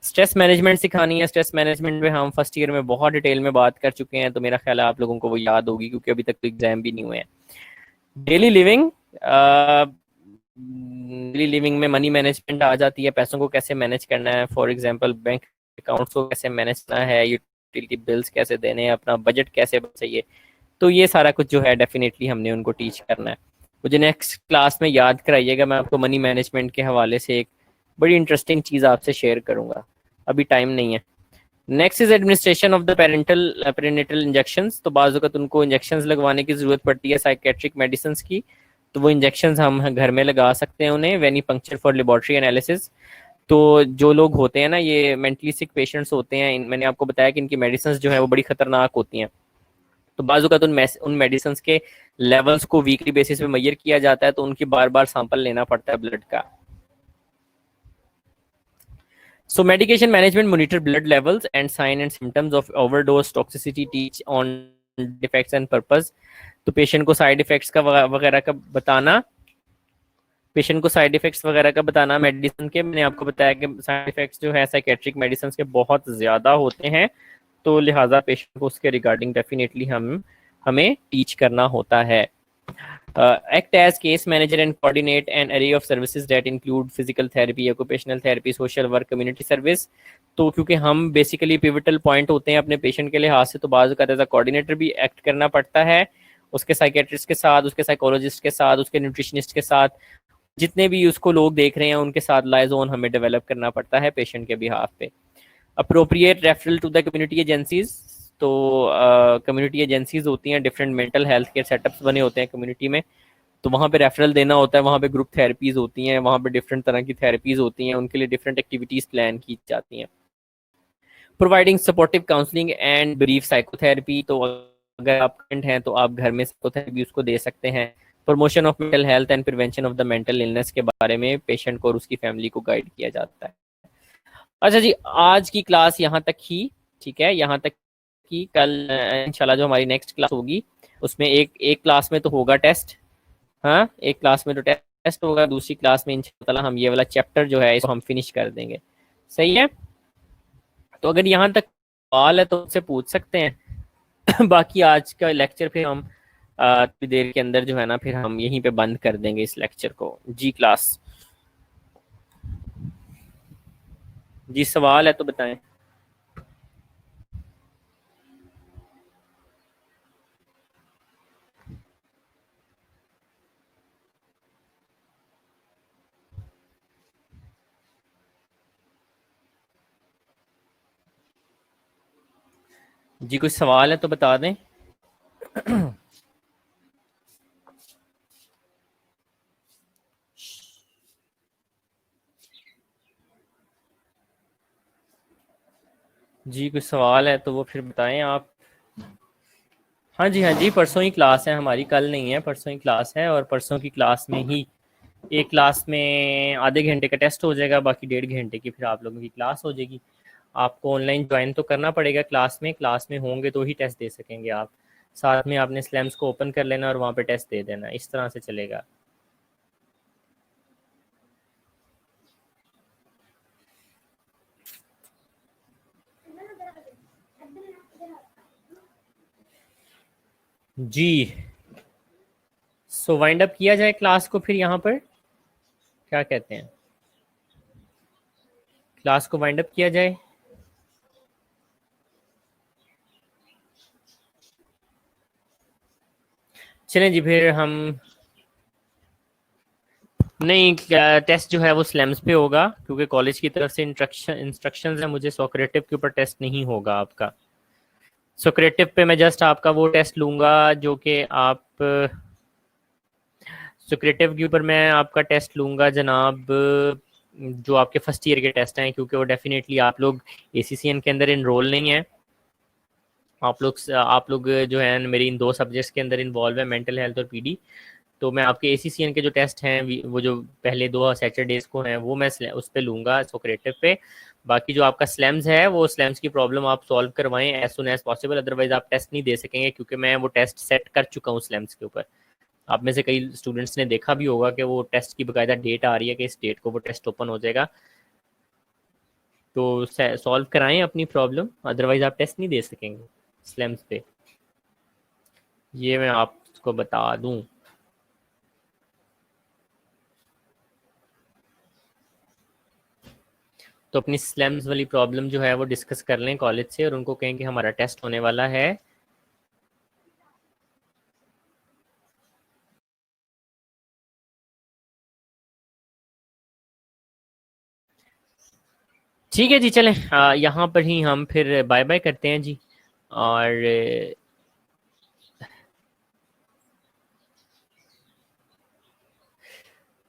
स्ट्रेस मैनेजमेंट सिखानी है। स्ट्रेस मैनेजमेंट में हम फर्स्ट ईयर में बहुत डिटेल में बात कर चुके हैं, तो मेरा ख्याल है आप लोगों को वो याद होगी क्योंकि अभी तक तो एग्जाम भी नहीं हुए हैं। डेली लिविंग, डेली लिविंग में मनी मैनेजमेंट आ जाती है, पैसों को कैसे मैनेज करना है। फॉर एग्जांपल बैंक अकाउंट्स को कैसे मैनेज करना है, यूटिलिटी बिल्स कैसे देने हैं, अपना बजट कैसे चाहिए। तो ये सारा कुछ जो है डेफिनेटली हमने उनको टीच करना है। मुझे नेक्स्ट क्लास में याद कराइएगा, मैं आपको मनी मैनेजमेंट के हवाले से एक बड़ी इंटरेस्टिंग चीज़ आपसे शेयर करूंगा, अभी टाइम नहीं है। Next is administration of the parental injections. तो बाज़ वक़्त उनको इंजेक्शंस लगवाने की ज़रूरत पड़ती है साइकेट्रिक मेडिसिन की, तो वो इंजेक्शंस हम घर में लगा सकते हैं उन्हें। Venipuncture for laboratory analysis. तो जो लोग होते हैं ना, ये मेंटली सिक पेशेंट्स होते हैं, मैंने आपको बताया कि इनकी मेडिसिन जो है वो बड़ी खतरनाक होती हैं। तो बाज़ वक़्त उन मेडिसिन के लेवल्स को वीकली बेसिस पे मेजर किया जाता है, तो उनकी बार बार सैंपल लेना पड़ता है ब्लड का। So medication management monitor blood levels and sign and symptoms of overdose toxicity, teach on defects and purpose। तो पेशेंट को साइड इफेक्ट्स का वगैरह का बताना, मेडिसिन के। मैंने आपको बताया कि साइड इफेक्ट्स जो है साइकेट्रिक मेडिसिन के बहुत ज़्यादा होते हैं, तो लिहाजा पेशेंट को उसके रिगार्डिंग डेफिनेटली हमें टीच करना होता है। Act as case manager and coordinate an array of services that include physical therapy, occupational therapy, social work, community service। तो क्योंकि हम बेसिकली पिवटल पॉइंट होते हैं अपने पेशेंट के लिहाज से, तो बाज़ का एज अ कोऑर्डिनेटर भी एक्ट करना पड़ता है उसके साइकेट्रिस्ट के साथ, उसके साइकोलॉजिस्ट के साथ, उसके न्यूट्रिशनिस्ट के साथ, जितने भी उसको लोग देख रहे हैं उनके साथ लाइजोन हमें डेवलप करना पड़ता है पेशेंट के बिहाफ पे। Appropriate referral to the community agencies. तो कम्युनिटी एजेंसीज होती हैं, different mental health care setups बने होते हैं कम्युनिटी में, तो वहाँ पे रेफरल देना होता है। वहाँ पे ग्रुप थेरेपीज होती हैं, वहाँ पे डिफरेंट तरह की थेरेपीज होती हैं, उनके लिए डिफरेंट एक्टिविटीज प्लान की जाती हैं। Providing supportive counselling and brief psychotherapy. तो अगर आप हैं तो आप घर में साइकोथेरेपी उसको दे सकते हैं। Promotion of mental health and prevention of the mental illness के बारे में पेशेंट को और उसकी फैमिली को गाइड किया जाता है। अच्छा जी, आज की क्लास यहाँ तक ही, ठीक है, यहाँ तक की। कल इंशाल्लाह जो हमारी नेक्स्ट क्लास होगी उसमें एक क्लास में तो होगा टेस्ट, हाँ, एक क्लास में तो टेस्ट होगा, दूसरी क्लास में इंशाल्लाह हम ये वाला चैप्टर जो है इसको हम फिनिश कर देंगे। सही है, तो अगर यहाँ तक सवाल है तो उससे पूछ सकते हैं। बाकी आज का लेक्चर फिर हम थोड़ी देर के अंदर जो है ना फिर हम यहीं पे बंद कर देंगे इस लेक्चर को। जी क्लास, जी सवाल है तो बताएं। जी कुछ सवाल है तो बता दें। जी कुछ सवाल है तो वो फिर बताएं आप। हाँ जी, हाँ जी, परसों ही क्लास है हमारी, कल नहीं है, परसों ही क्लास है। और परसों की क्लास में ही एक क्लास में आधे घंटे का टेस्ट हो जाएगा, बाकी 1.5 घंटे की फिर आप लोगों की क्लास हो जाएगी। आपको ऑनलाइन ज्वाइन तो करना पड़ेगा क्लास में होंगे तो ही टेस्ट दे सकेंगे आप। साथ में आपने स्लैम्स को ओपन कर लेना और वहाँ पे टेस्ट दे देना, इस तरह से चलेगा। जी, सो वाइंड अप किया जाए क्लास को फिर यहाँ पर, क्या कहते हैं, क्लास को वाइंड अप किया जाए। चलें जी, फिर हम नहीं, टेस्ट जो है वो स्लैम्स पे होगा क्योंकि कॉलेज की तरफ से इंस्ट्रक्शंस है मुझे, सोक्रेटिव के ऊपर टेस्ट नहीं होगा आपका। सोक्रेटिव पे मैं जस्ट आपका वो टेस्ट लूँगा जो कि आप सोक्रेटिव के ऊपर मैं आपका टेस्ट लूँगा जनाब, जो आपके फर्स्ट ईयर के टेस्ट हैं, क्योंकि वो डेफिनेटली आप लोग ACCN के अंदर इनरोल नहीं है। आप लोग जो है मेरी इन 2 सब्जेक्ट्स के अंदर इन्वॉल्व है, मेंटल हेल्थ और PD। तो मैं आपके ACCN के जो टेस्ट हैं वो जो पहले 2 सैटरडेज को हैं वो मैं उस पर लूँगा सोक्रेटिव पे। बाकी जो आपका स्लैम्स है वो स्लैम्स की प्रॉब्लम आप सॉल्व करवाएं as soon as possible, otherwise आप टेस्ट नहीं दे सकेंगे, क्योंकि मैं वो टेस्ट सेट कर चुका हूँ स्लैम्स के ऊपर। आप में से कई स्टूडेंट्स ने देखा भी होगा कि वो टेस्ट की बकायदा डेट आ रही है कि इस डेट को वो टेस्ट ओपन हो जाएगा। तो सॉल्व कराएं अपनी प्रॉब्लम, अदरवाइज आप टेस्ट नहीं दे सकेंगे स्लैम्स पे, ये मैं आपको बता दूं। तो अपनी स्लैम्स वाली प्रॉब्लम जो है वो डिस्कस कर लें कॉलेज से और उनको कहें कि हमारा टेस्ट होने वाला है। ठीक है जी, चलें यहाँ पर ही हम फिर बाय बाय करते हैं जी। और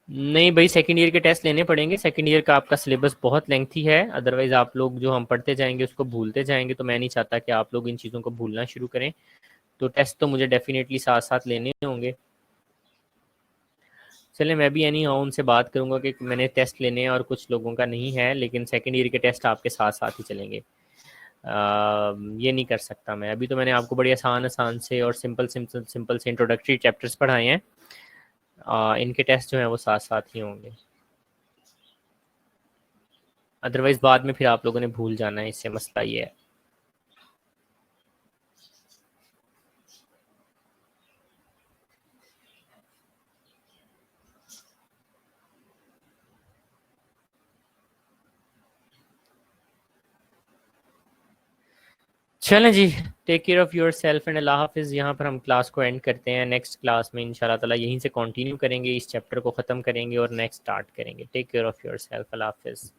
नहीं भाई, सेकंड ईयर के टेस्ट लेने पड़ेंगे। सेकंड ईयर का आपका सिलेबस बहुत लेंथी है, अदरवाइज आप लोग जो हम पढ़ते जाएंगे उसको भूलते जाएंगे, तो मैं नहीं चाहता कि आप लोग इन चीज़ों को भूलना शुरू करें। तो टेस्ट तो मुझे डेफिनेटली साथ साथ लेने होंगे। चले, मैं भी यानी उनसे बात करूंगा कि मैंने टेस्ट लेने हैं और कुछ लोगों का नहीं है, लेकिन सेकंड ईयर के टेस्ट आपके साथ साथ ही चलेंगे। ये नहीं कर सकता मैं। अभी तो मैंने आपको बड़ी आसान आसान से और सिंपल सिंपल सिंपल से इंट्रोडक्टरी चैप्टर्स पढ़ाए हैं। इनके टेस्ट जो हैं वो साथ साथ ही होंगे, अदरवाइज बाद में फिर आप लोगों ने भूल जाना है, इससे मसला ये है। चलें जी, take care of yourself and Allah हाफिज़। यहाँ पर हम क्लास को एंड करते हैं। नेक्स्ट क्लास में इंशाल्लाह ताला यहीं से कंटिन्यू करेंगे, इस चैप्टर को ख़त्म करेंगे और नेक्स्ट स्टार्ट करेंगे। Take care of yourself, Allah हाफिज़।